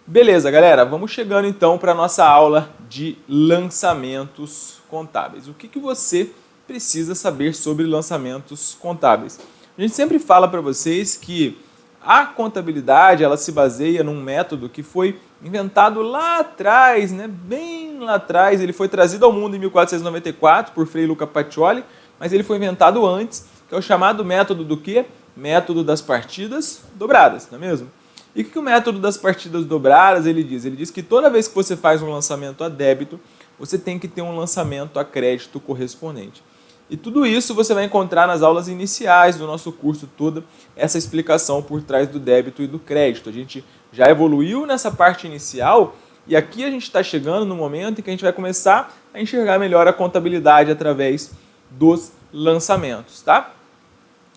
Beleza, galera, vamos chegando então para a nossa aula de lançamentos contábeis. O que você precisa saber sobre lançamentos contábeis? A gente sempre fala para vocês que a contabilidade ela se baseia num método que foi inventado lá atrás, né? Bem lá atrás. Ele foi trazido ao mundo em 1494 por Frei Luca Pacioli, mas ele foi inventado antes, que é o chamado método do quê? Método das partidas dobradas, não é mesmo? E o que o método das partidas dobradas ele diz? Ele diz que toda vez que você faz um lançamento a débito, você tem que ter um lançamento a crédito correspondente. E tudo isso você vai encontrar nas aulas iniciais do nosso curso, toda essa explicação por trás do débito e do crédito. A gente já evoluiu nessa parte inicial e aqui a gente está chegando no momento em que a gente vai começar a enxergar melhor a contabilidade através dos lançamentos, tá?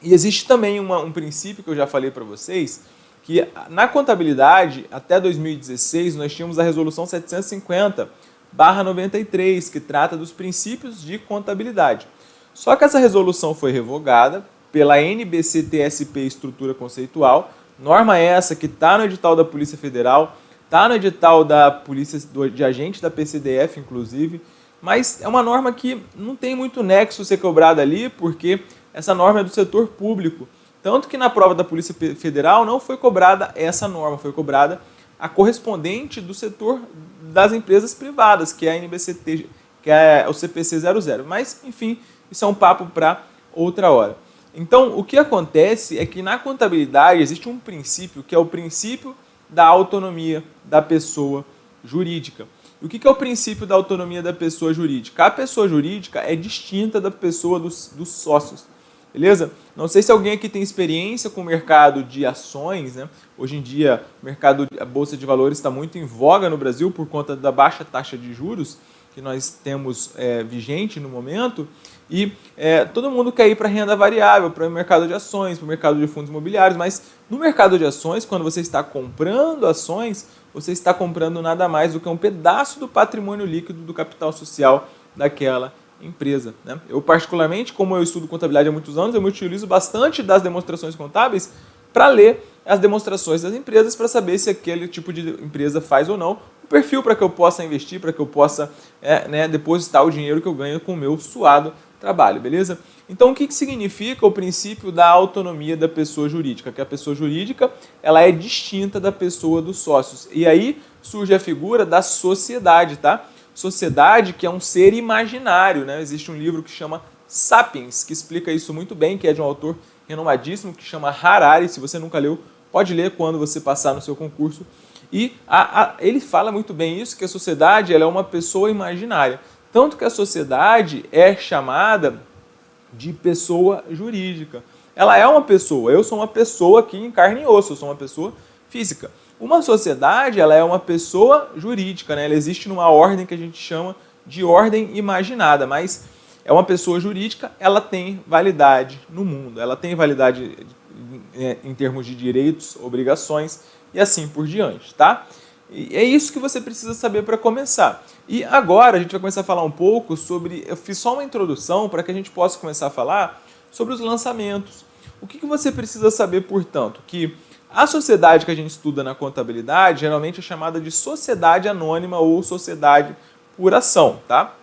E existe também um princípio que eu já falei para vocês, que na contabilidade, até 2016, nós tínhamos a resolução 750/93, que trata dos princípios de contabilidade. Só que essa resolução foi revogada pela NBC-TSP Estrutura Conceitual, norma essa que está no edital da Polícia Federal, está no edital da Polícia de Agente da PCDF, inclusive, mas é uma norma que não tem muito nexo ser cobrada ali, porque essa norma é do setor público. Tanto que na prova da Polícia Federal não foi cobrada essa norma, foi cobrada a correspondente do setor das empresas privadas, que é a NBCT, que é o CPC 00. Mas, enfim, isso é um papo para outra hora. Então, o que acontece é que na contabilidade existe um princípio, que é o princípio da autonomia da pessoa jurídica. E o que é o princípio da autonomia da pessoa jurídica? A pessoa jurídica é distinta da pessoa dos sócios. Beleza? Não sei se alguém aqui tem experiência com o mercado de ações, né? Hoje em dia, a Bolsa de Valores está muito em voga no Brasil por conta da baixa taxa de juros que nós temos vigente no momento. E todo mundo quer ir para a renda variável, para o mercado de ações, para o mercado de fundos imobiliários. Mas no mercado de ações, quando você está comprando ações, você está comprando nada mais do que um pedaço do patrimônio líquido do capital social daquela empresa, né? Eu particularmente, como eu estudo contabilidade há muitos anos, eu me utilizo bastante das demonstrações contábeis para ler as demonstrações das empresas para saber se aquele tipo de empresa faz ou não o perfil para que eu possa investir, para que eu possa depositar o dinheiro que eu ganho com o meu suado trabalho, beleza? Então, o que significa o princípio da autonomia da pessoa jurídica? Que a pessoa jurídica ela é distinta da pessoa dos sócios. E aí surge a figura da sociedade, tá? Sociedade que é um ser imaginário, né? Existe um livro que chama Sapiens, que explica isso muito bem, que é de um autor renomadíssimo, que chama Harari. Se você nunca leu, pode ler quando você passar no seu concurso. E ele fala muito bem isso, que a sociedade ela é uma pessoa imaginária. Tanto que a sociedade é chamada de pessoa jurídica. Ela é uma pessoa, eu sou uma pessoa aqui em carne e osso, eu sou uma pessoa física. Uma sociedade, ela é uma pessoa jurídica, né? Ela existe numa ordem que a gente chama de ordem imaginada, mas é uma pessoa jurídica, ela tem validade no mundo, ela tem validade em termos de direitos, obrigações e assim por diante, tá? E é isso que você precisa saber para começar. E agora a gente vai começar a falar um pouco sobre... Eu fiz só uma introdução para que a gente possa começar a falar sobre os lançamentos. O que você precisa saber, portanto? Que a sociedade que a gente estuda na contabilidade geralmente é chamada de sociedade anônima ou sociedade por ação, tá?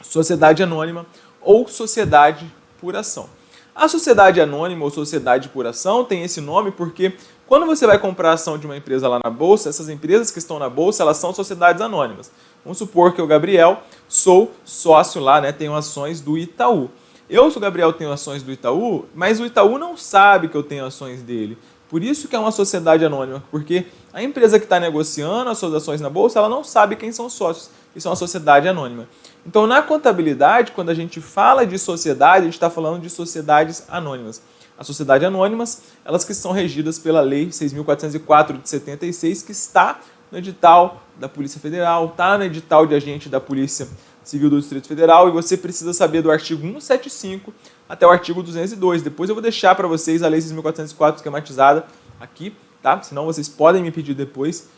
Sociedade anônima ou sociedade por ação. A sociedade anônima ou sociedade por ação tem esse nome porque quando você vai comprar a ação de uma empresa lá na bolsa, essas empresas que estão na bolsa, elas são sociedades anônimas. Vamos supor que eu, Gabriel, sou sócio lá, né, tenho ações do Itaú. Eu, o Gabriel, tenho ações do Itaú, mas o Itaú não sabe que eu tenho ações dele. Por isso que é uma sociedade anônima, porque a empresa que está negociando as suas ações na bolsa, ela não sabe quem são os sócios. Isso é uma sociedade anônima. Então, na contabilidade, quando a gente fala de sociedade, a gente está falando de sociedades anônimas. As sociedades anônimas, elas que são regidas pela Lei 6.404 de 76, que está no edital da Polícia Federal, está no edital de agente da Polícia Civil do Distrito Federal, e você precisa saber do artigo 175 até o artigo 202. Depois eu vou deixar para vocês a Lei 6.404 esquematizada aqui, tá? Senão vocês podem me pedir depois.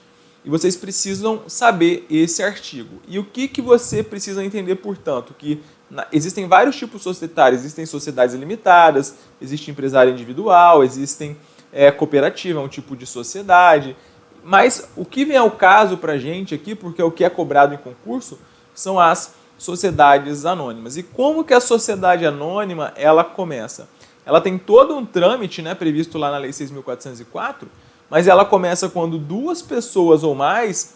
E vocês precisam saber esse artigo. E o que você precisa entender, portanto? Que existem vários tipos societários. Existem sociedades limitadas, existe empresário individual, existem cooperativa, é um tipo de sociedade. Mas o que vem ao caso para a gente aqui, porque é o que é cobrado em concurso, são as sociedades anônimas. E como que a sociedade anônima ela começa? Ela tem todo um trâmite, né, previsto lá na Lei 6.404, mas ela começa quando duas pessoas ou mais,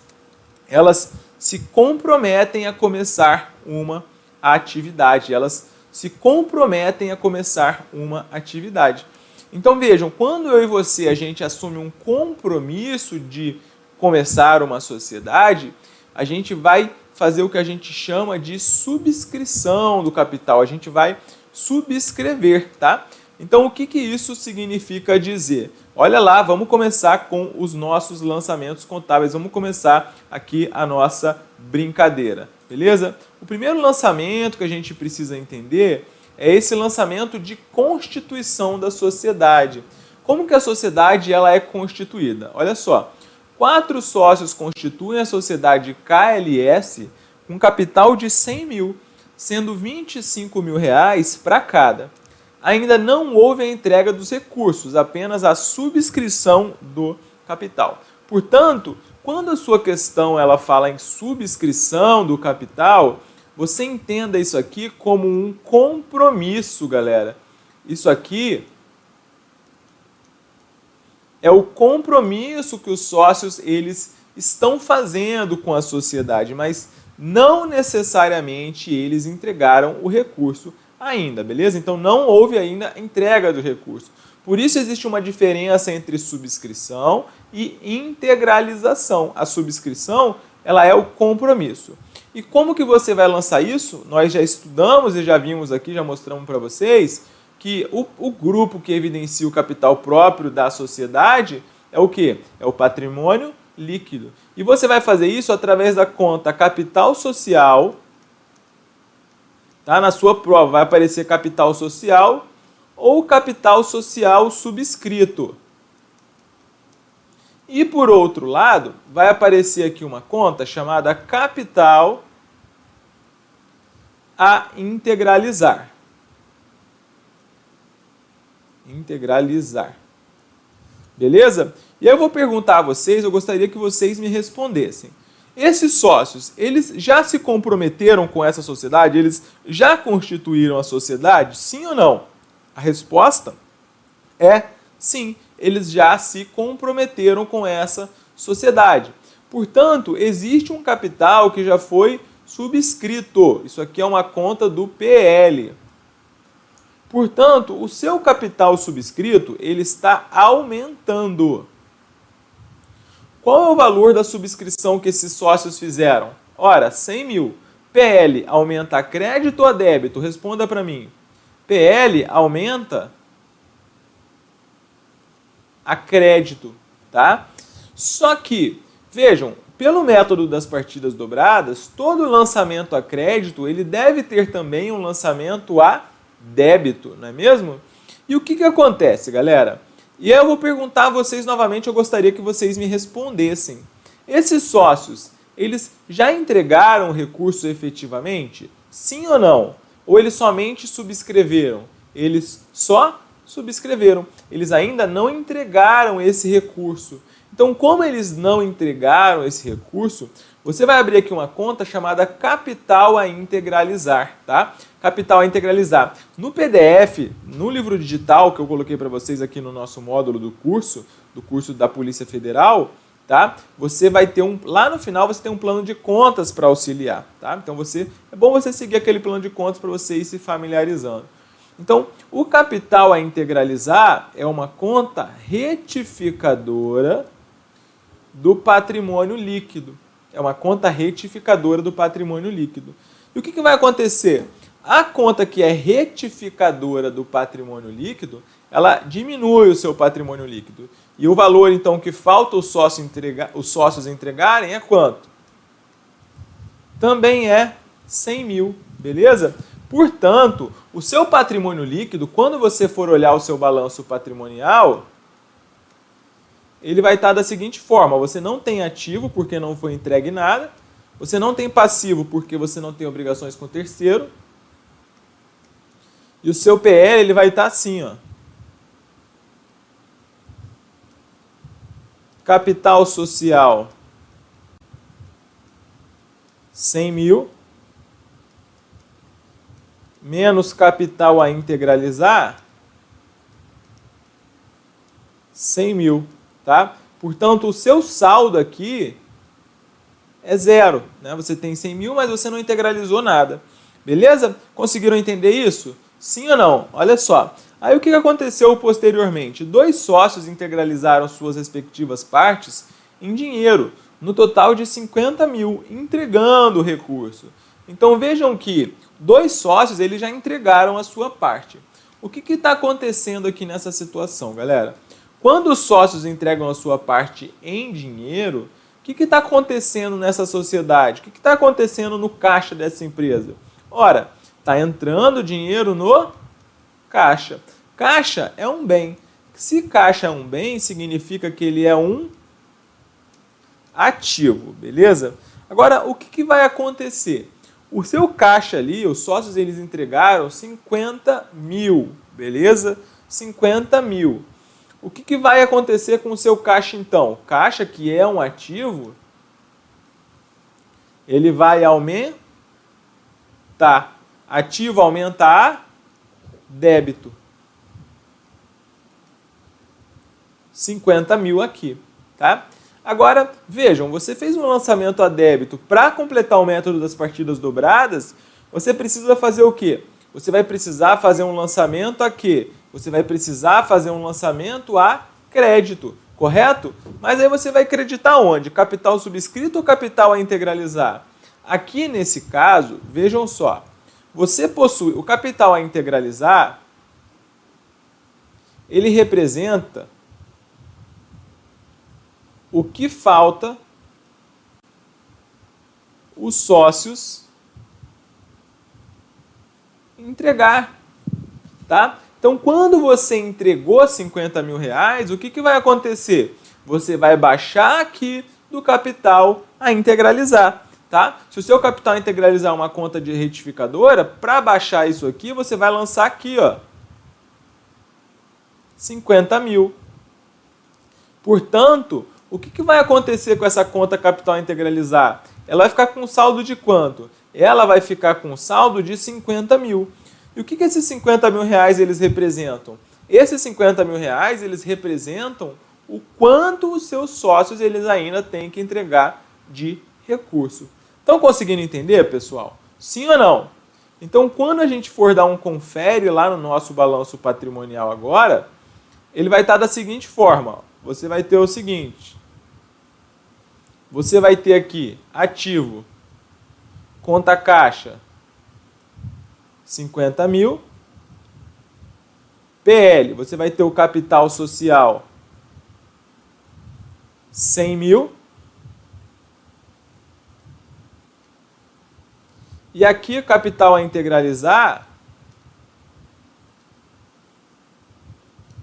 elas se comprometem a começar uma atividade. Elas se comprometem a começar uma atividade. Então vejam, quando eu e você a gente assume um compromisso de começar uma sociedade, a gente vai fazer o que a gente chama de subscrição do capital. A gente vai subscrever, tá? Então o que isso significa dizer? Olha lá, vamos começar com os nossos lançamentos contábeis. Vamos começar aqui a nossa brincadeira, beleza? O primeiro lançamento que a gente precisa entender é esse lançamento de constituição da sociedade. Como que a sociedade ela é constituída? Olha só, 4 sócios constituem a sociedade KLS com capital de 100 mil, sendo 25 mil reais para cada. Ainda não houve a entrega dos recursos, apenas a subscrição do capital. Portanto, quando a sua questão ela fala em subscrição do capital, você entenda isso aqui como um compromisso, galera. Isso aqui é o compromisso que os sócios eles estão fazendo com a sociedade, mas não necessariamente eles entregaram o recurso ainda, beleza? Então não houve ainda entrega do recurso. Por isso existe uma diferença entre subscrição e integralização. A subscrição, ela é o compromisso. E como que você vai lançar isso? Nós já estudamos e já vimos aqui, já mostramos para vocês que o grupo que evidencia o capital próprio da sociedade é o quê? É o patrimônio líquido. E você vai fazer isso através da conta capital social. Tá? Na sua prova vai aparecer capital social ou capital social subscrito. E por outro lado, vai aparecer aqui uma conta chamada capital a integralizar. Integralizar. Beleza? E aí eu vou perguntar a vocês, eu gostaria que vocês me respondessem. Esses sócios, eles já se comprometeram com essa sociedade? Eles já constituíram a sociedade? Sim ou não? A resposta é sim, eles já se comprometeram com essa sociedade. Portanto, existe um capital que já foi subscrito. Isso aqui é uma conta do PL. Portanto, o seu capital subscrito ele está aumentando. Qual é o valor da subscrição que esses sócios fizeram? Ora, 100 mil. PL aumenta a crédito ou a débito? Responda para mim. PL aumenta a crédito, tá? Só que, vejam, pelo método das partidas dobradas, todo lançamento a crédito, ele deve ter também um lançamento a débito, não é mesmo? E o que acontece, galera? E eu vou perguntar a vocês novamente, eu gostaria que vocês me respondessem. Esses sócios, eles já entregaram o recurso efetivamente? Sim ou não? Ou eles somente subscreveram? Eles só subscreveram. Eles ainda não entregaram esse recurso. Então, como eles não entregaram esse recurso, você vai abrir aqui uma conta chamada capital a integralizar, tá? Capital a integralizar. No PDF, no livro digital que eu coloquei para vocês aqui no nosso módulo do curso da Polícia Federal, tá? Você vai ter lá no final você tem um plano de contas para auxiliar, tá? Então é bom você seguir aquele plano de contas para você ir se familiarizando. Então, o capital a integralizar é uma conta retificadora do patrimônio líquido. É uma conta retificadora do patrimônio líquido. E o que vai acontecer? A conta que é retificadora do patrimônio líquido, ela diminui o seu patrimônio líquido. E o valor, então, que falta os sócios entregarem é quanto? Também é 100 mil, beleza? Portanto, o seu patrimônio líquido, quando você for olhar o seu balanço patrimonial, ele vai estar da seguinte forma: você não tem ativo porque não foi entregue nada, você não tem passivo porque você não tem obrigações com o terceiro, e o seu PL ele vai estar assim, ó. capital social 100 mil, menos capital a integralizar 100 mil, tá? Portanto, o seu saldo aqui é zero, né? Você tem 100 mil, mas você não integralizou nada. Beleza? Conseguiram entender isso? Sim ou não? Olha só. Aí o que aconteceu posteriormente? 2 sócios integralizaram suas respectivas partes em dinheiro, no total de 50 mil, entregando o recurso. Então vejam que 2 sócios eles já entregaram a sua parte. O que está acontecendo aqui nessa situação, galera? Quando os sócios entregam a sua parte em dinheiro, o que está acontecendo nessa sociedade? O que está acontecendo no caixa dessa empresa? Ora, está entrando dinheiro no caixa. Caixa é um bem. Se caixa é um bem, significa que ele é um ativo, beleza? Agora, o que vai acontecer? O seu caixa ali, os sócios eles entregaram 50 mil, beleza? 50 mil. O que vai acontecer com o seu caixa então? Caixa, que é um ativo, ele vai aumentar. Ativo aumenta a débito. 50 mil aqui, tá? Agora, vejam, você fez um lançamento a débito. Para completar o método das partidas dobradas, você precisa fazer o quê? Você vai precisar fazer um lançamento a quê? Você vai precisar fazer um lançamento a crédito, correto? Mas aí você vai creditar onde? Capital subscrito ou capital a integralizar? Aqui nesse caso, vejam só, você possui o capital a integralizar, ele representa o que falta os sócios entregar, tá? Então, quando você entregou 50 mil reais, o que vai acontecer? Você vai baixar aqui do capital a integralizar, tá? Se o seu capital integralizar uma conta de retificadora, para baixar isso aqui, você vai lançar aqui, ó, 50 mil. Portanto, o que vai acontecer com essa conta capital integralizar? Ela vai ficar com um saldo de quanto? Ela vai ficar com um saldo de 50 mil. E o que esses 50 mil reais eles representam? Esses 50 mil reais eles representam o quanto os seus sócios eles ainda têm que entregar de recurso. Estão conseguindo entender, pessoal? Sim ou não? Então, quando a gente for dar um confere lá no nosso balanço patrimonial agora, ele vai estar da seguinte forma. Você vai ter o seguinte. Você vai ter aqui ativo, conta caixa, 50 mil. PL, você vai ter o capital social, 100 mil. E aqui o capital a integralizar,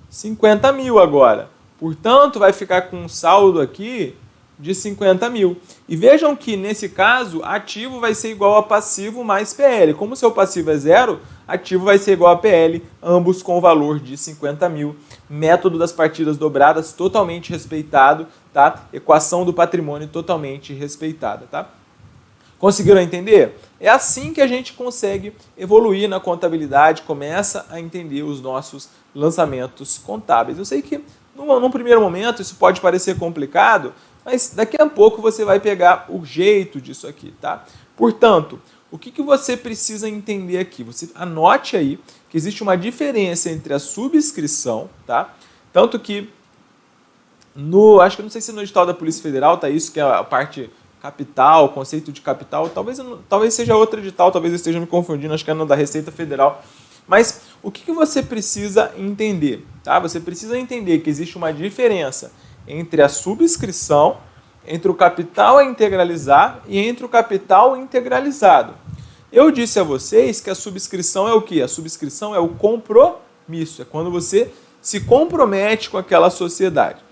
50 mil agora. Portanto, vai ficar com um saldo aqui de 50 mil. E vejam que, nesse caso, ativo vai ser igual a passivo mais PL. Como o seu passivo é zero, ativo vai ser igual a PL, ambos com o valor de 50 mil. Método das partidas dobradas totalmente respeitado, tá? Equação do patrimônio totalmente respeitada, tá? Conseguiram entender? É assim que a gente consegue evoluir na contabilidade, começa a entender os nossos lançamentos contábeis. Eu sei que, num primeiro momento, isso pode parecer complicado, mas daqui a pouco você vai pegar o jeito disso aqui, tá? Portanto, o que você precisa entender aqui? Você anote aí que existe uma diferença entre a subscrição, tá? Tanto que, acho que não sei se no edital da Polícia Federal tá isso, que é a parte capital, conceito de capital, talvez seja outro edital, talvez eu esteja me confundindo, acho que é no da Receita Federal. Mas o que você precisa entender? Tá? Você precisa entender que existe uma diferença entre a subscrição, entre o capital a integralizar e entre o capital integralizado. Eu disse a vocês que a subscrição é o quê? A subscrição é o compromisso, é quando você se compromete com aquela sociedade.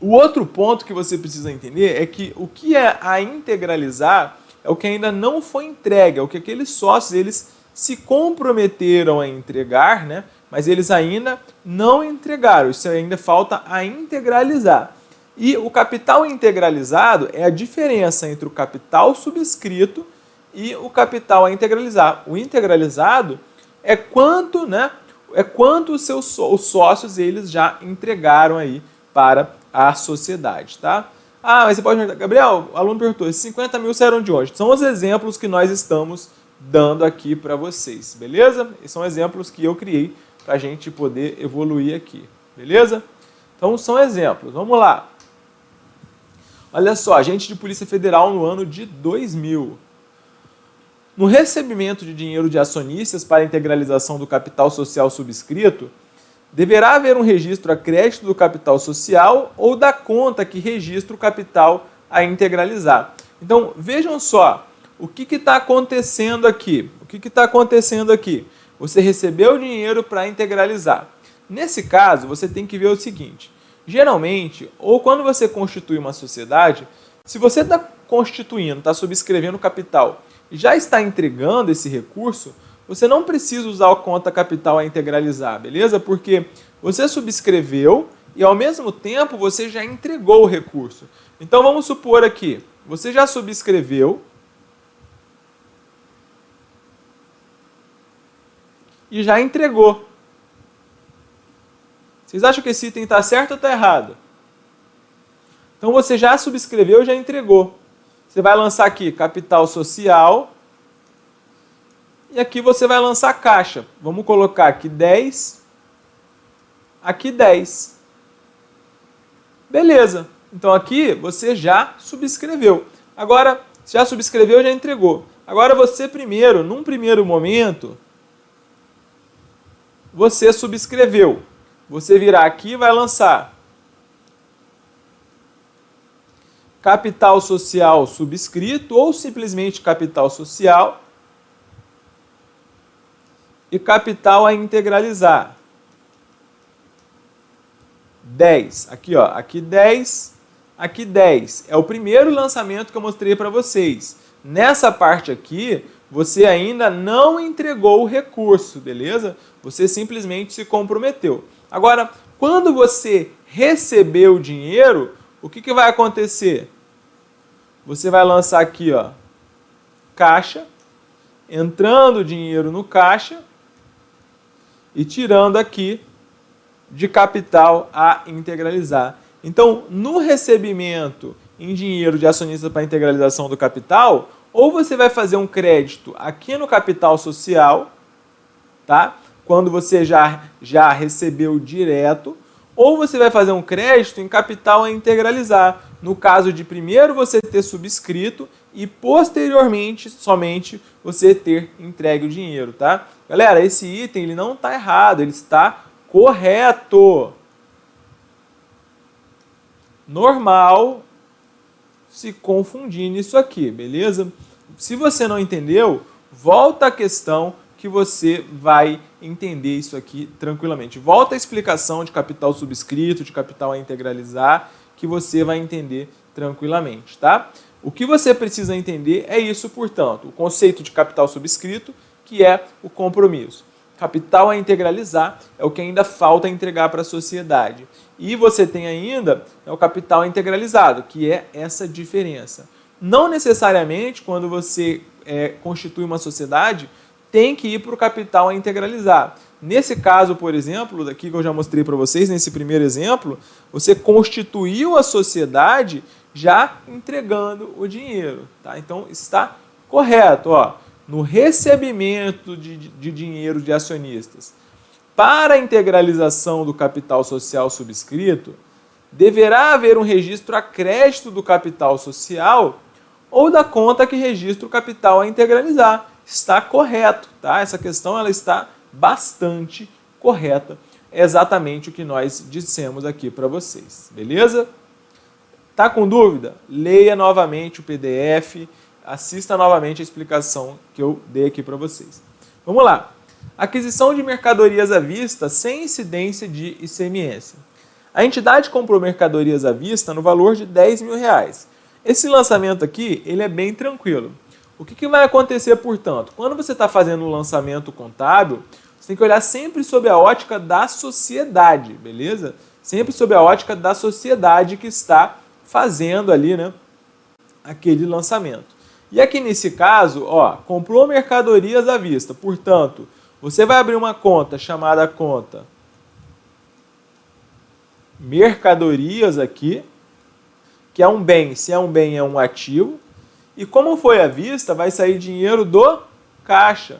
O outro ponto que você precisa entender é que o que é a integralizar é o que ainda não foi entregue, é o que aqueles sócios eles se comprometeram a entregar, né, mas eles ainda não entregaram, isso ainda falta a integralizar. E o capital integralizado é a diferença entre o capital subscrito e o capital a integralizar. O integralizado é quanto, né, os sócios eles já entregaram aí para a sociedade, tá? Ah, mas você pode perguntar, Gabriel, o aluno perguntou, esses 50 mil saíram de onde? São os exemplos que nós estamos dando aqui para vocês, beleza? Esses são exemplos que eu criei para a gente poder evoluir aqui, beleza? Então são exemplos, vamos lá. Olha só, agente de Polícia Federal no ano de 2000. No recebimento de dinheiro de acionistas para integralização do capital social subscrito, deverá haver um registro a crédito do capital social ou da conta que registra o capital a integralizar. Então, vejam só, o que está acontecendo aqui? O que está acontecendo aqui? Você recebeu o dinheiro para integralizar. Nesse caso, você tem que ver o seguinte, geralmente, ou quando você constitui uma sociedade, se você está constituindo, está subscrevendo o capital e já está entregando esse recurso, você não precisa usar a conta capital a integralizar, beleza? Porque você subscreveu e ao mesmo tempo você já entregou o recurso. Então vamos supor aqui, você já subscreveu e já entregou. Vocês acham que esse item está certo ou está errado? Então você já subscreveu e já entregou. Você vai lançar aqui capital social e aqui você vai lançar caixa. Vamos colocar aqui 10, aqui 10. Beleza. Então aqui você já subscreveu. Agora, já subscreveu e já entregou. Agora você primeiro, num primeiro momento, você subscreveu. Você virá aqui e vai lançar capital social subscrito ou simplesmente capital social e capital a integralizar. 10. Aqui, ó, aqui 10, aqui 10. É o primeiro lançamento que eu mostrei para vocês. Nessa parte aqui, você ainda não entregou o recurso, beleza? Você simplesmente se comprometeu. Agora, quando você receber o dinheiro, o que vai acontecer? Você vai lançar aqui, ó, caixa, entrando o dinheiro no caixa e tirando aqui de capital a integralizar. Então, no recebimento em dinheiro de acionista para integralização do capital, ou você vai fazer um crédito aqui no capital social, tá? Quando você já recebeu direto, ou você vai fazer um crédito em capital a integralizar, no caso de primeiro você ter subscrito e posteriormente somente você ter entregue o dinheiro, tá? Galera, esse item ele não está errado, ele está correto. Normal se confundir nisso aqui, beleza? Se você não entendeu, volta à questão que você vai entender isso aqui tranquilamente. Volta à explicação de capital subscrito, de capital a integralizar, que você vai entender tranquilamente, tá? O que você precisa entender é isso, portanto, o conceito de capital subscrito, que é o compromisso. Capital a integralizar é o que ainda falta entregar para a sociedade. E você tem ainda o capital integralizado, que é essa diferença. Não necessariamente, quando você constitui uma sociedade, tem que ir para o capital a integralizar. Nesse caso, por exemplo, daqui que eu já mostrei para vocês, nesse primeiro exemplo, você constituiu a sociedade já entregando o dinheiro. Tá? Então, está correto. Ó, no recebimento de dinheiro de acionistas para a integralização do capital social subscrito, deverá haver um registro a crédito do capital social ou da conta que registra o capital a integralizar. Está correto, tá? Essa questão ela está bastante correta. É exatamente o que nós dissemos aqui para vocês, beleza? Tá com dúvida? Leia novamente o PDF, assista novamente a explicação que eu dei aqui para vocês. Vamos lá. Aquisição de mercadorias à vista sem incidência de ICMS. A entidade comprou mercadorias à vista no valor de R$10 mil. Esse lançamento aqui, ele é bem tranquilo. O que vai acontecer, portanto? Quando você está fazendo um lançamento contábil, Você tem que olhar sempre sob a ótica da sociedade, beleza? Sempre sob a ótica da sociedade que está fazendo ali, né, aquele lançamento. E aqui nesse caso, ó, comprou mercadorias à vista. Portanto, você vai abrir uma conta chamada conta mercadorias aqui, que é um bem. Se é um bem, é um ativo. E como foi à vista, vai sair dinheiro do caixa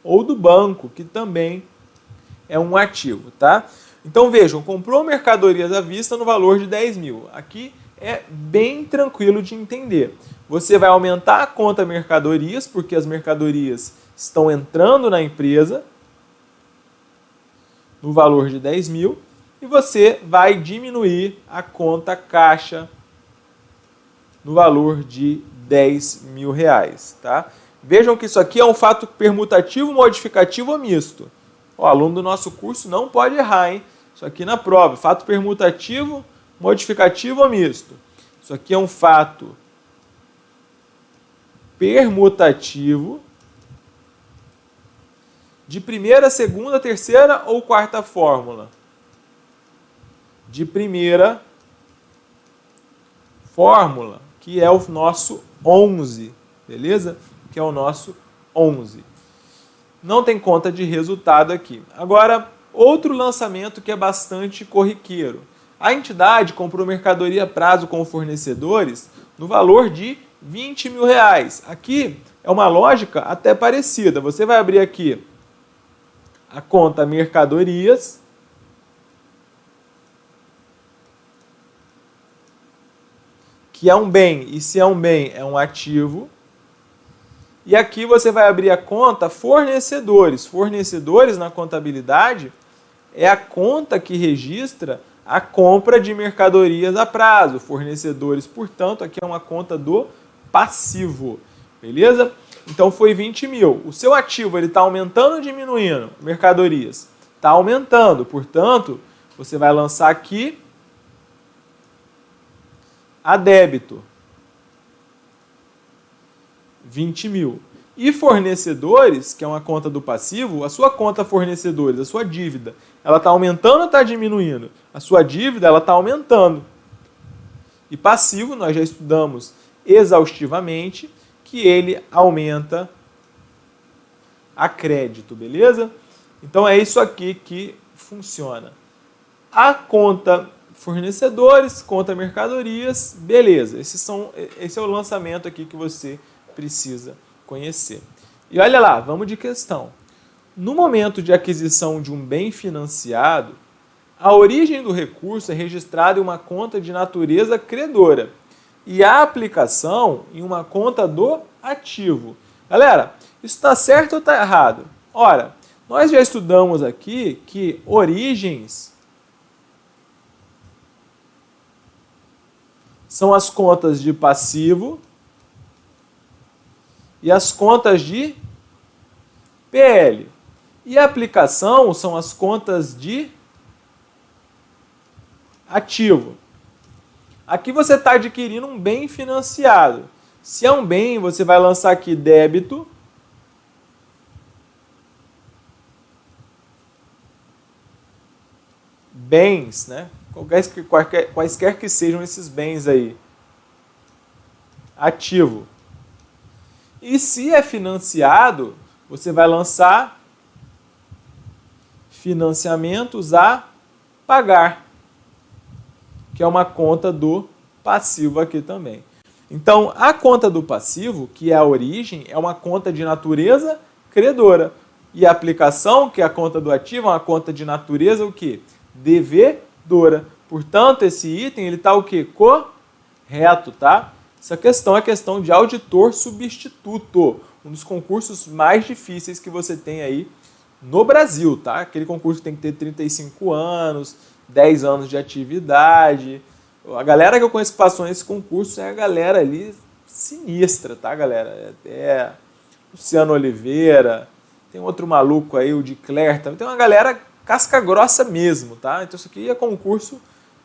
ou do banco, que também é um ativo, tá? Então vejam, comprou mercadorias à vista no valor de 10 mil. Aqui é bem tranquilo de entender. Você vai aumentar a conta mercadorias, porque as mercadorias estão entrando na empresa no valor de 10 mil, e você vai diminuir a conta caixa no valor de 10 mil reais, tá? Vejam que isso aqui é um fato permutativo, modificativo ou misto. O aluno do nosso curso não pode errar, hein? Isso aqui na prova, fato permutativo, modificativo ou misto. Isso aqui é um fato permutativo de primeira, segunda, terceira ou quarta fórmula? De primeira fórmula, que é o nosso 11, beleza? Que é o nosso 11. Não tem conta de resultado aqui. Agora, outro lançamento que é bastante corriqueiro. A entidade comprou mercadoria a prazo com fornecedores no valor de 20 mil reais. Aqui é uma lógica até parecida. Você vai abrir aqui a conta mercadorias, que é um bem, e se é um bem, é um ativo. E aqui você vai abrir a conta fornecedores. Fornecedores na contabilidade é a conta que registra a compra de mercadorias a prazo. Fornecedores, portanto, aqui é uma conta do passivo. Beleza? Então foi 20 mil. O seu ativo está aumentando ou diminuindo? Mercadorias. Está aumentando. Portanto, você vai lançar aqui a débito. 20 mil. E fornecedores, que é uma conta do passivo, a sua conta fornecedores, a sua dívida, ela está aumentando ou está diminuindo? A sua dívida ela está aumentando. E passivo, nós já estudamos exaustivamente, que ele aumenta a crédito, beleza? Então é isso aqui que funciona. A conta fornecedores, conta mercadorias, beleza. Esse é o lançamento aqui que você precisa conhecer. E olha lá, vamos de questão. No momento de aquisição de um bem financiado, a origem do recurso é registrada em uma conta de natureza credora e a aplicação em uma conta do ativo. Galera, isso está certo ou está errado? Ora, nós já estudamos aqui que origens são as contas de passivo e as contas de PL. E a aplicação são as contas de ativo. Aqui você está adquirindo um bem financiado. Se é um bem, você vai lançar aqui débito. Bens, né? Quaisquer que sejam esses bens aí. Ativo. E se é financiado, você vai lançar financiamentos a pagar, que é uma conta do passivo aqui também. Então, a conta do passivo, que é a origem, é uma conta de natureza credora. E a aplicação, que é a conta do ativo, é uma conta de natureza o quê? Devedora. Portanto, esse item ele está o quê? Correto, tá? Essa questão é questão de auditor substituto, um dos concursos mais difíceis que você tem aí no Brasil, tá? Aquele concurso tem que ter 35 anos, 10 anos de atividade. A galera que eu conheço que passou nesse concurso é a galera ali sinistra, tá, galera? É Luciano Oliveira, tem outro maluco aí, o de Claire, tem uma galera casca grossa mesmo, tá? Então isso aqui é concurso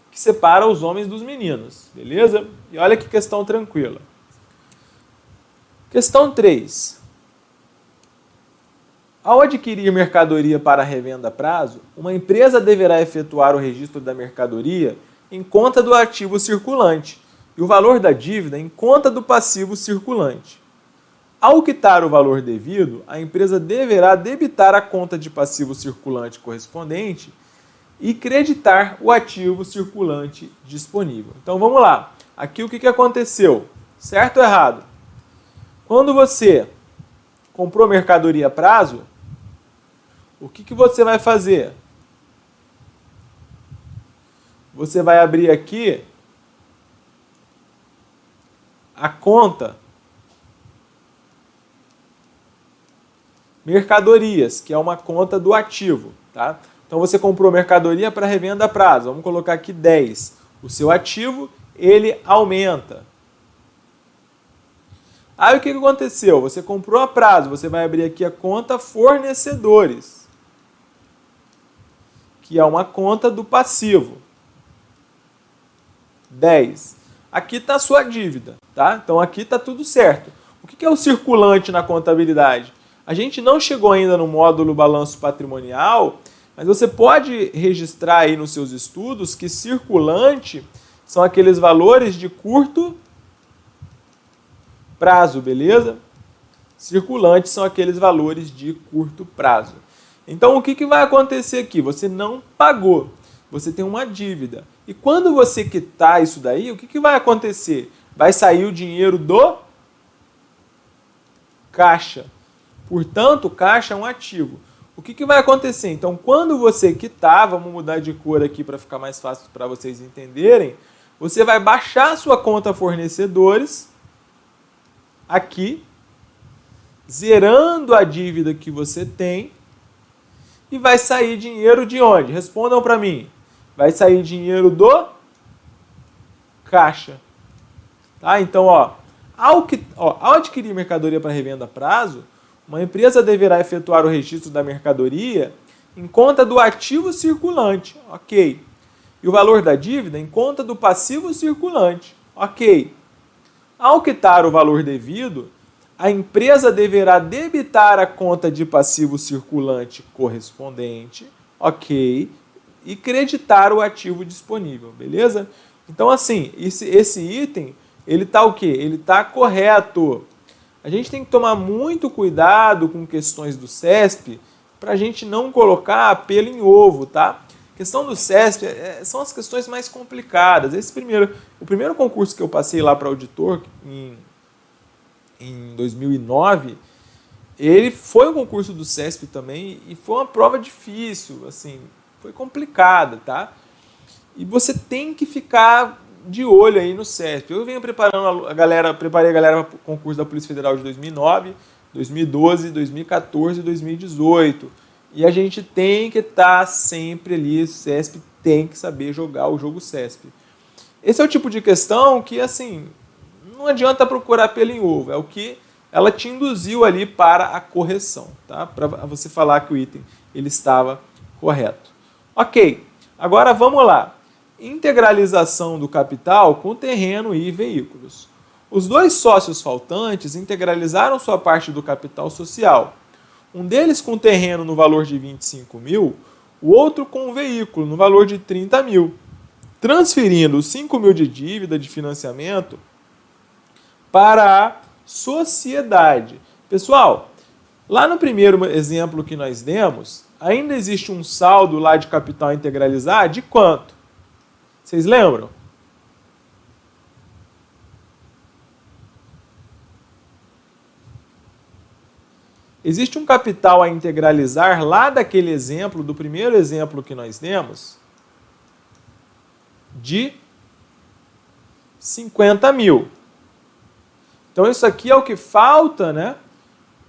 que separa os homens dos meninos, beleza? E olha que questão tranquila. Questão 3. Ao adquirir mercadoria para revenda a prazo, uma empresa deverá efetuar o registro da mercadoria em conta do ativo circulante e o valor da dívida em conta do passivo circulante. Ao quitar o valor devido, a empresa deverá debitar a conta de passivo circulante correspondente e creditar o ativo circulante disponível. Então vamos lá. Aqui o que aconteceu? Certo ou errado? Quando você comprou mercadoria a prazo, o que você vai fazer? Você vai abrir aqui a conta mercadorias, que é uma conta do ativo, tá? Então você comprou mercadoria para revenda a prazo, vamos colocar aqui 10. O seu ativo, ele aumenta. Aí o que aconteceu? Você comprou a prazo, você vai abrir aqui a conta fornecedores, que é uma conta do passivo. 10. Aqui está a sua dívida, tá? Então aqui está tudo certo. O que é o circulante na contabilidade? A gente não chegou ainda no módulo balanço patrimonial, mas você pode registrar aí nos seus estudos que circulante são aqueles valores de curto prazo, beleza? Circulantes são aqueles valores de curto prazo. Então o que vai acontecer aqui? Você não pagou, você tem uma dívida. E quando você quitar isso daí, o que vai acontecer? Vai sair o dinheiro do caixa. Portanto, o caixa é um ativo. O que vai acontecer? Então, quando você quitar, vamos mudar de cor aqui para ficar mais fácil para vocês entenderem, você vai baixar a sua conta fornecedores, aqui, zerando a dívida que você tem, e vai sair dinheiro de onde? Respondam para mim. Vai sair dinheiro do caixa. Tá? Então, ao adquirir mercadoria para revenda a prazo, uma empresa deverá efetuar o registro da mercadoria em conta do ativo circulante, ok. E o valor da dívida em conta do passivo circulante, ok. Ao quitar o valor devido, a empresa deverá debitar a conta de passivo circulante correspondente, ok, e creditar o ativo disponível, beleza? Então, assim, esse item, ele está o quê? Ele está correto. A gente tem que tomar muito cuidado com questões do CESP para a gente não colocar pelo em ovo, tá? A questão do CESP são as questões mais complicadas. O primeiro concurso que eu passei lá para auditor, em 2009, ele foi um concurso do CESP também e foi uma prova difícil, assim, foi complicada, tá? E você tem que ficar de olho aí no CESP. Eu venho preparei a galera para o concurso da Polícia Federal de 2009, 2012, 2014 e 2018. E a gente tem que estar sempre ali, o CESP tem que saber jogar o jogo CESP. Esse é o tipo de questão que, assim, não adianta procurar pelo em ovo, é o que ela te induziu ali para a correção, tá? Para você falar que o item ele estava correto. Ok, agora vamos lá. Integralização do capital com terreno e veículos. Os dois sócios faltantes integralizaram sua parte do capital social. Um deles com terreno no valor de 25 mil, o outro com um veículo no valor de 30 mil, transferindo os 5 mil de dívida de financiamento para a sociedade. Pessoal, lá no primeiro exemplo que nós demos, ainda existe um saldo lá de capital integralizar de quanto? Vocês lembram? Existe um capital a integralizar lá daquele exemplo, do primeiro exemplo que nós demos, de 50 mil. Então isso aqui é o que falta, né?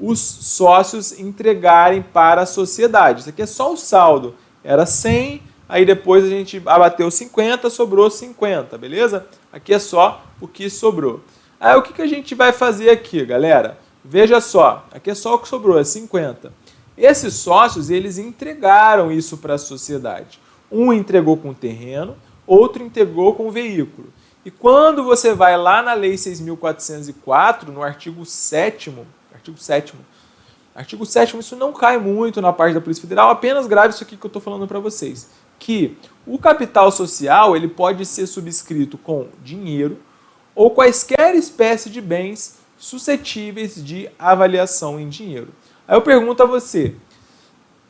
Os sócios entregarem para a sociedade. Isso aqui é só o saldo. Era 100, aí depois a gente abateu 50, sobrou 50, beleza? Aqui é só o que sobrou. Aí o que a gente vai fazer aqui, galera? Veja só, aqui é só o que sobrou, é 50. Esses sócios, eles entregaram isso para a sociedade. Um entregou com terreno, outro entregou com veículo. E quando você vai lá na Lei 6.404, no artigo 7º, Artigo 7º, isso não cai muito na parte da Polícia Federal, apenas grave isso aqui que eu estou falando para vocês, que o capital social ele pode ser subscrito com dinheiro ou quaisquer espécie de bens suscetíveis de avaliação em dinheiro. Aí eu pergunto a você,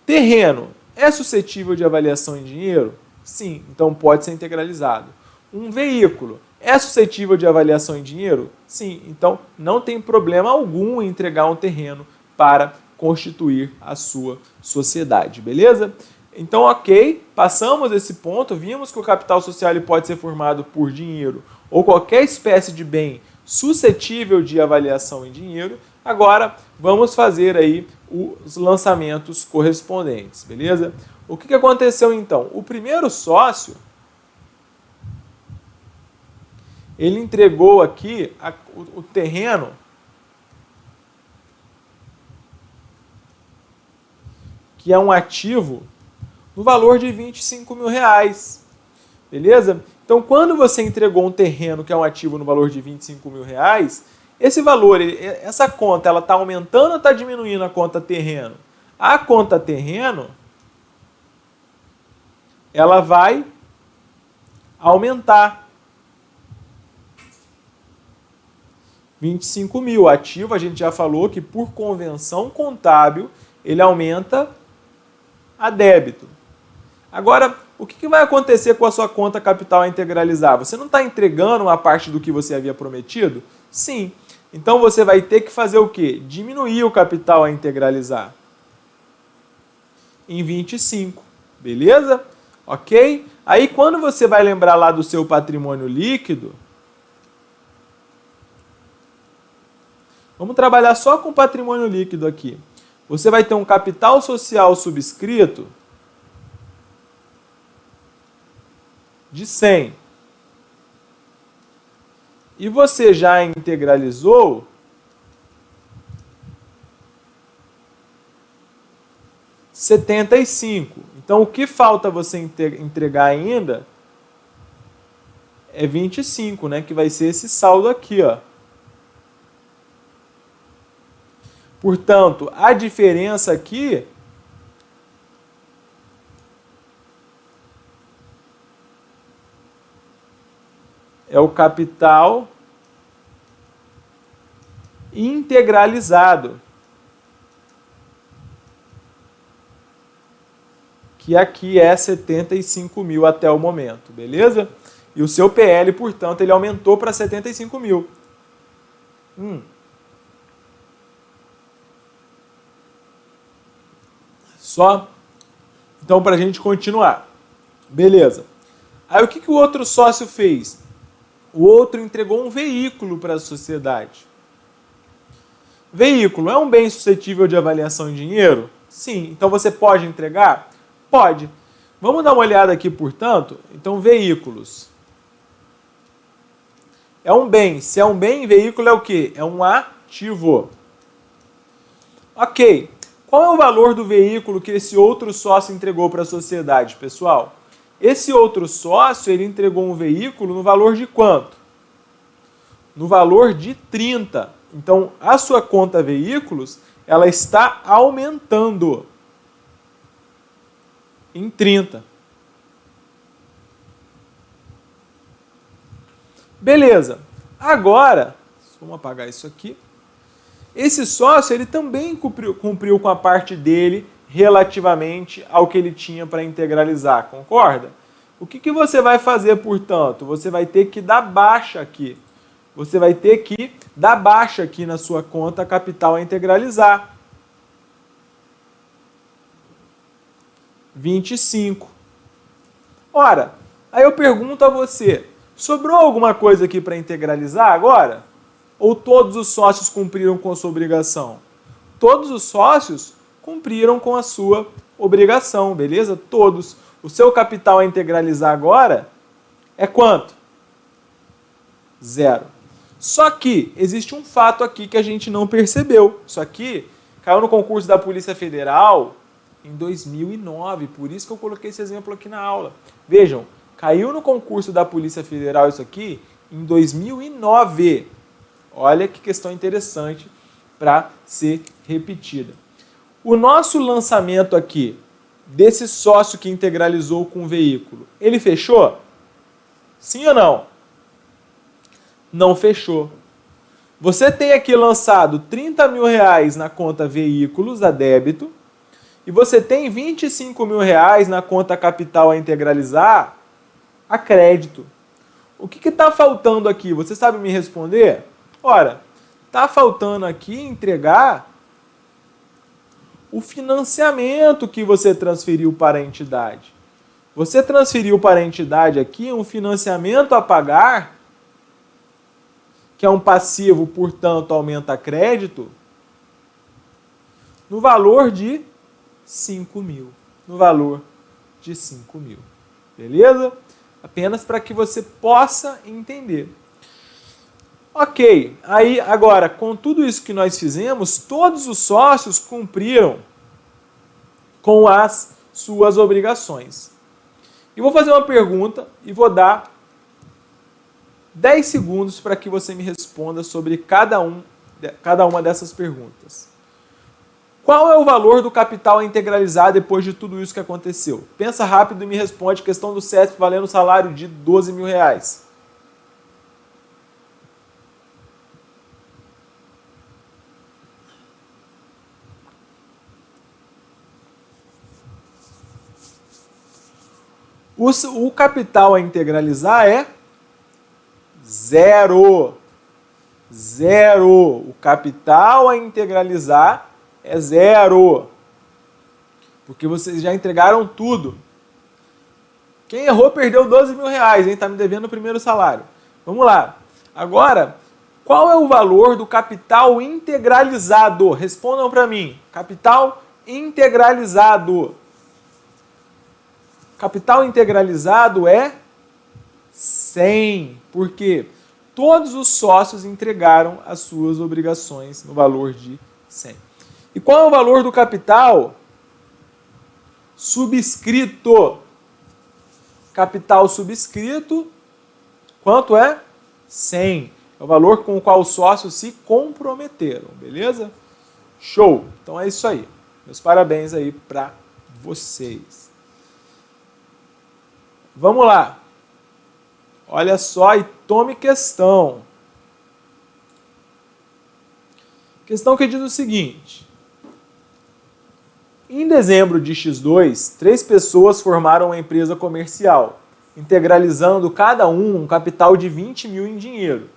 terreno é suscetível de avaliação em dinheiro? Sim, então pode ser integralizado. Um veículo é suscetível de avaliação em dinheiro? Sim, então não tem problema algum em entregar um terreno para constituir a sua sociedade, beleza? Então, ok, passamos esse ponto, vimos que o capital social ele pode ser formado por dinheiro ou qualquer espécie de bem suscetível de avaliação em dinheiro. Agora, vamos fazer aí os lançamentos correspondentes, beleza? O que aconteceu então? O primeiro sócio, ele entregou aqui o terreno que é um ativo no valor de R$25 mil, beleza? Então, quando você entregou um terreno que é um ativo no valor de R$25 mil, esse valor, essa conta, ela está aumentando ou está diminuindo a conta terreno? A conta terreno, ela vai aumentar. 25 mil. Ativo, a gente já falou que por convenção contábil, ele aumenta a débito. Agora, o que vai acontecer com a sua conta capital a integralizar? Você não está entregando uma parte do que você havia prometido? Sim. Então você vai ter que fazer o quê? Diminuir o capital a integralizar em 25. Beleza? Ok? Aí quando você vai lembrar lá do seu patrimônio líquido, vamos trabalhar só com patrimônio líquido aqui. Você vai ter um capital social subscrito de 100. E você já integralizou 75. Então, o que falta você entregar ainda é 25, né? Que vai ser esse saldo aqui, ó. Portanto, a diferença aqui é o capital integralizado, que aqui é 75 mil até o momento, beleza? E o seu PL, portanto, ele aumentou para 75 mil. Só, então, para a gente continuar. Beleza. Aí o que o outro sócio fez? O outro entregou um veículo para a sociedade. Veículo é um bem suscetível de avaliação em dinheiro? Sim. Então você pode entregar? Pode. Vamos dar uma olhada aqui, portanto. Então, veículos. É um bem. Se é um bem, veículo é o quê? É um ativo. Ok. Qual é o valor do veículo que esse outro sócio entregou para a sociedade, pessoal? Esse outro sócio, ele entregou um veículo no valor de quanto? No valor de 30. Então, a sua conta veículos, ela está aumentando em 30. Beleza. Agora, vamos apagar isso aqui. Esse sócio, ele também cumpriu com a parte dele relativamente ao que ele tinha para integralizar, concorda? O que você vai fazer, portanto? Você vai ter que dar baixa aqui. Você vai ter que dar baixa aqui na sua conta capital a integralizar. 25. Ora, aí eu pergunto a você, sobrou alguma coisa aqui para integralizar agora? Ou todos os sócios cumpriram com a sua obrigação? Todos os sócios cumpriram com a sua obrigação, beleza? Todos. O seu capital a integralizar agora é quanto? 0. Só que existe um fato aqui que a gente não percebeu. Isso aqui caiu no concurso da Polícia Federal em 2009, por isso que eu coloquei esse exemplo aqui na aula. Vejam, caiu no concurso da Polícia Federal isso aqui em 2009. Olha que questão interessante para ser repetida. O nosso lançamento aqui, desse sócio que integralizou com o veículo, ele fechou? Sim ou não? Não fechou. Você tem aqui lançado R$30 mil na conta veículos a débito e você tem R$25 mil na conta capital a integralizar a crédito. O que está faltando aqui? Você sabe me responder? Ora, está faltando aqui entregar o financiamento que você transferiu para a entidade. Você transferiu para a entidade aqui um financiamento a pagar, que é um passivo, portanto, aumenta crédito, no valor de 5 mil. No valor de 5 mil. Beleza? Apenas para que você possa entender. Ok, aí agora, com tudo isso que nós fizemos, todos os sócios cumpriram com as suas obrigações. E vou fazer uma pergunta e vou dar 10 segundos para que você me responda sobre cada uma dessas perguntas. Qual é o valor do capital a integralizar depois de tudo isso que aconteceu? Pensa rápido e me responde. Questão do CESP valendo salário de R$12 mil. O capital a integralizar é zero. Zero. O capital a integralizar é zero. Porque vocês já entregaram tudo. Quem errou perdeu R$12 mil, hein? Está me devendo o primeiro salário. Vamos lá. Agora, qual é o valor do capital integralizado? Respondam para mim. Capital integralizado. Capital integralizado é 100. Por quê? Todos os sócios entregaram as suas obrigações no valor de 100. E qual é o valor do capital subscrito? Capital subscrito, quanto é? 100. É o valor com o qual os sócios se comprometeram, beleza? Show! Então é isso aí. Meus parabéns aí para vocês. Vamos lá. Olha só e tome questão. Questão que diz o seguinte. Em dezembro de X2, 3 pessoas formaram uma empresa comercial, integralizando cada um capital de 20 mil em dinheiro.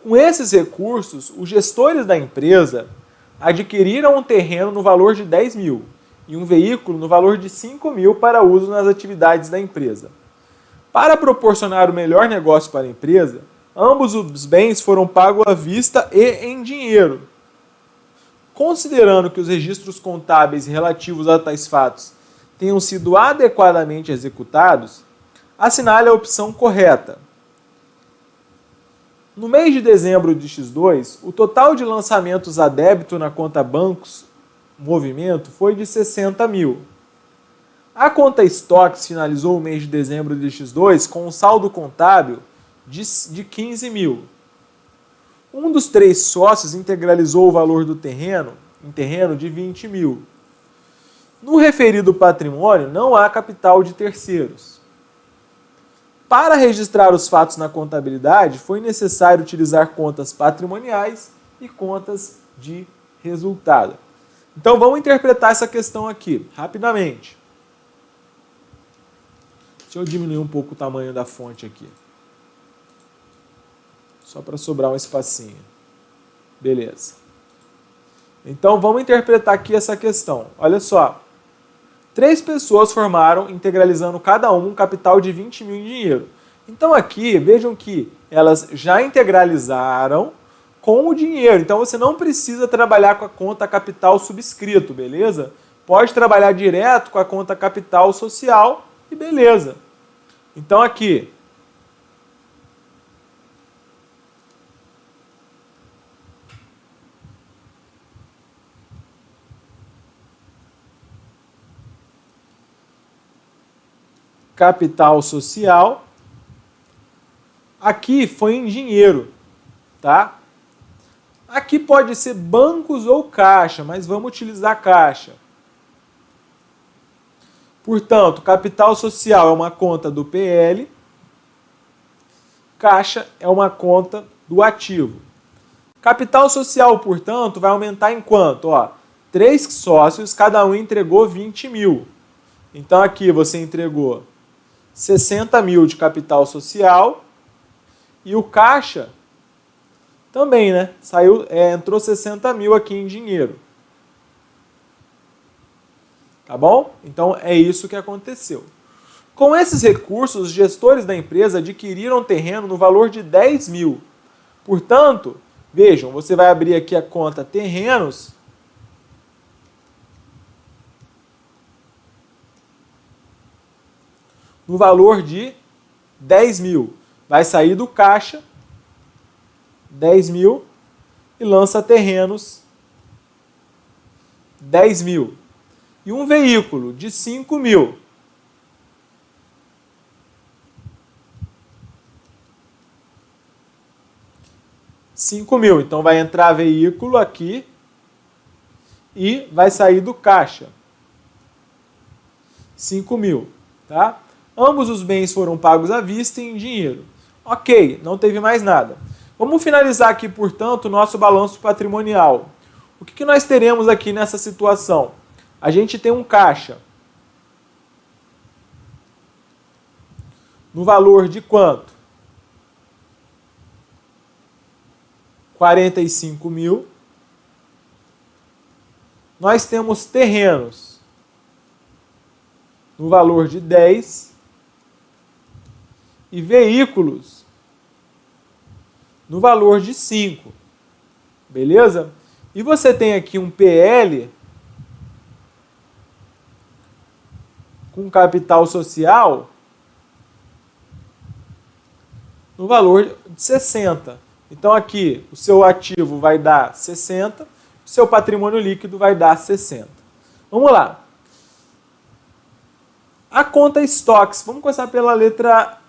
Com esses recursos, os gestores da empresa adquiriram um terreno no valor de 10 mil e um veículo no valor de 5 mil para uso nas atividades da empresa. Para proporcionar o melhor negócio para a empresa, ambos os bens foram pagos à vista e em dinheiro. Considerando que os registros contábeis relativos a tais fatos tenham sido adequadamente executados, assinale a opção correta. No mês de dezembro de X2, o total de lançamentos a débito na conta bancos movimento foi de 60 mil. A conta estoques finalizou o mês de dezembro de X2 com um saldo contábil de 15 mil. Um dos 3 sócios integralizou o valor do terreno de 20 mil. No referido patrimônio, não há capital de terceiros. Para registrar os fatos na contabilidade, foi necessário utilizar contas patrimoniais e contas de resultado. Então vamos interpretar essa questão aqui, rapidamente. Deixa eu diminuir um pouco o tamanho da fonte aqui. Só para sobrar um espacinho. Beleza. Então vamos interpretar aqui essa questão. Olha só. 3 pessoas formaram, integralizando cada um capital de 20 mil em dinheiro. Então aqui, vejam que elas já integralizaram com o dinheiro. Então você não precisa trabalhar com a conta capital subscrito, beleza? Pode trabalhar direto com a conta capital social e beleza. Então aqui, capital social, aqui foi em dinheiro, tá? Aqui pode ser bancos ou caixa, mas vamos utilizar caixa. Portanto, capital social é uma conta do PL, caixa é uma conta do ativo. Capital social, portanto, vai aumentar em quanto? 3 sócios, cada um entregou 20 mil. Então aqui você entregou 60 mil de capital social e o caixa também, né? Entrou 60 mil aqui em dinheiro. Tá bom? Então é isso que aconteceu. Com esses recursos, os gestores da empresa adquiriram terreno no valor de 10 mil. Portanto, vejam, você vai abrir aqui a conta terrenos. No valor de 10 mil. Vai sair do caixa 10 mil e lança terrenos 10 mil. E um veículo de 5 mil. Então vai entrar veículo aqui e vai sair do caixa 5 mil, tá? Ambos os bens foram pagos à vista e em dinheiro. Ok, não teve mais nada. Vamos finalizar aqui, portanto, o nosso balanço patrimonial. O que nós teremos aqui nessa situação? A gente tem um caixa no valor de quanto? 45 mil. Nós temos terrenos no valor de 10 e veículos no valor de 5. Beleza? E você tem aqui um PL com capital social no valor de 60. Então aqui o seu ativo vai dar 60, o seu patrimônio líquido vai dar 60. Vamos lá. A conta estoques, vamos começar pela letra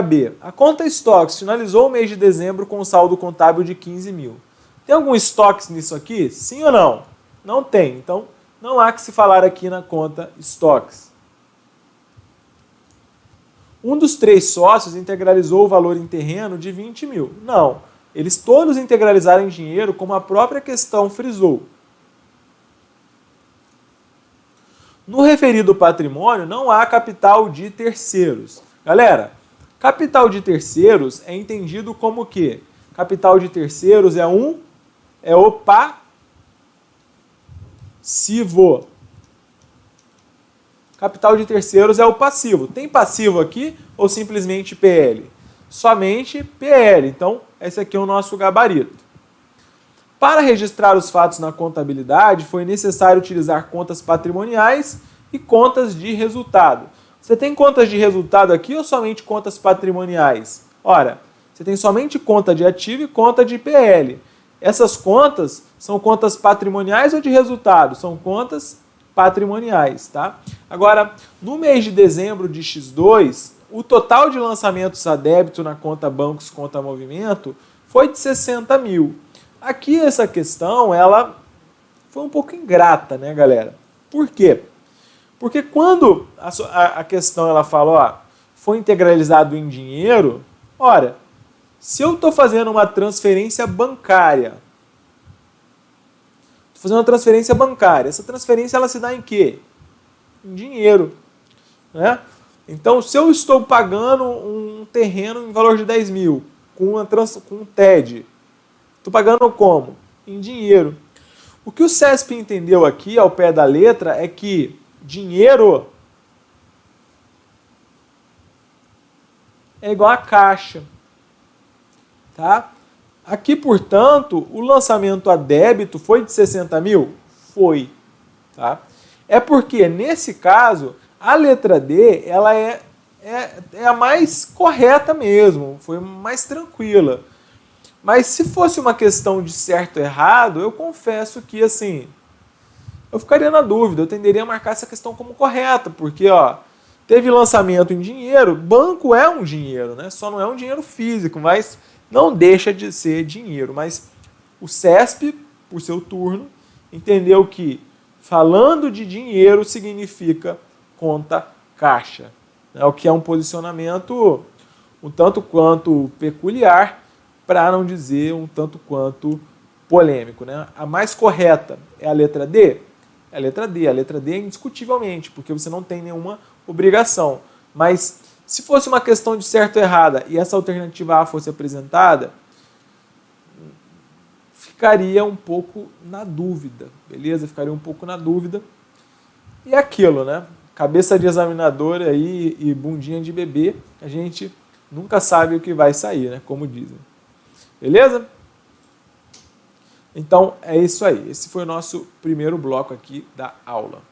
B. A conta estoques finalizou o mês de dezembro com um saldo contábil de 15 mil. Tem algum estoques nisso aqui? Sim ou não? Não tem. Então, não há que se falar aqui na conta estoques. Um dos 3 sócios integralizou o valor em terreno de 20 mil. Não. Eles todos integralizaram em dinheiro, como a própria questão frisou. No referido patrimônio, não há capital de terceiros. Galera, capital de terceiros é entendido como o quê? Capital de terceiros é o passivo. Capital de terceiros é o passivo. Tem passivo aqui ou simplesmente PL? Somente PL. Então, esse aqui é o nosso gabarito. Para registrar os fatos na contabilidade, foi necessário utilizar contas patrimoniais e contas de resultado. Você tem contas de resultado aqui ou somente contas patrimoniais? Ora, você tem somente conta de ativo e conta de PL. Essas contas são contas patrimoniais ou de resultado? São contas patrimoniais, tá? Agora, no mês de dezembro de X2, o total de lançamentos a débito na conta bancos, conta movimento, foi de 60 mil. Aqui essa questão, ela foi um pouco ingrata, né, galera? Por quê? Porque quando a questão ela fala, foi integralizado em dinheiro, ora, se eu estou fazendo uma transferência bancária, essa transferência ela se dá em quê? Em dinheiro, né? Então, se eu estou pagando um terreno em valor de 10 mil, com um TED, estou pagando como? Em dinheiro. O que o CESP entendeu aqui, ao pé da letra, é que dinheiro é igual a caixa. Tá? Aqui, portanto, o lançamento a débito foi de 60 mil? Foi. Tá? É porque, nesse caso, a letra D ela é a mais correta mesmo, foi mais tranquila. Mas se fosse uma questão de certo ou errado, eu confesso que, assim, eu ficaria na dúvida, eu tenderia a marcar essa questão como correta, porque, teve lançamento em dinheiro, banco é um dinheiro, né? Só não é um dinheiro físico, mas não deixa de ser dinheiro. Mas o CESP, por seu turno, entendeu que falando de dinheiro significa conta caixa, né? O que é um posicionamento um tanto quanto peculiar, para não dizer um tanto quanto polêmico, né? A mais correta é a letra D? É a letra D. A letra D é indiscutivelmente, porque você não tem nenhuma obrigação. Mas se fosse uma questão de certo ou errada e essa alternativa A fosse apresentada, ficaria um pouco na dúvida, beleza? Ficaria um pouco na dúvida. E é aquilo, né? Cabeça de examinador aí e bundinha de bebê, a gente nunca sabe o que vai sair, né? Como dizem. Beleza? Então, é isso aí. Esse foi o nosso primeiro bloco aqui da aula.